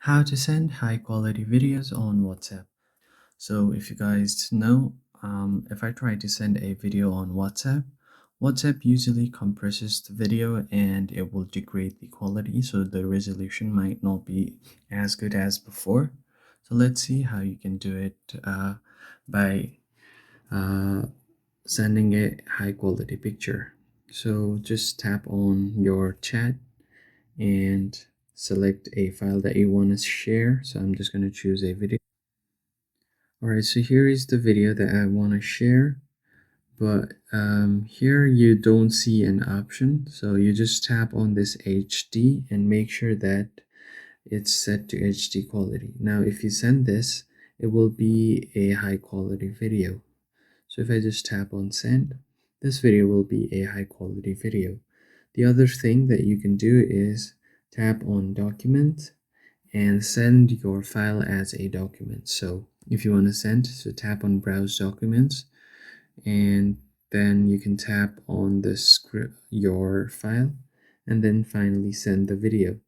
How to send high quality videos on WhatsApp. So if you guys know, if I try to send a video on WhatsApp usually compresses the video and it will degrade the quality, so the resolution might not be as good as before. So let's see how you can do it by uh, sending a high quality picture. So just tap on your chat and select a file that you want to share. So I'm just going to choose a video. Alright, so here is the video that I want to share, but here you don't see an option, so you just tap on this HD and make sure that it's set to HD quality. Now if you send this, it will be a high quality video. So if I just tap on send, this video will be a high quality video. The other thing that you can do is tap on document and send your file as a document. So if you want to send, so tap on browse documents, and then you can tap on the script, your file, and then finally send the video.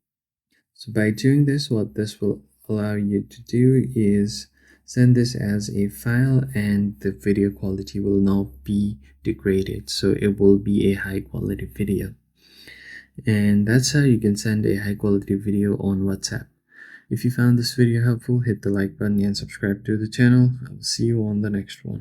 So by doing this, what this will allow you to do is send this as a file and the video quality will not be degraded, so it will be a high quality video. And that's how you can send a high quality video on WhatsApp. If you found this video helpful, hit the like button and subscribe to the channel. I will see you on the next one.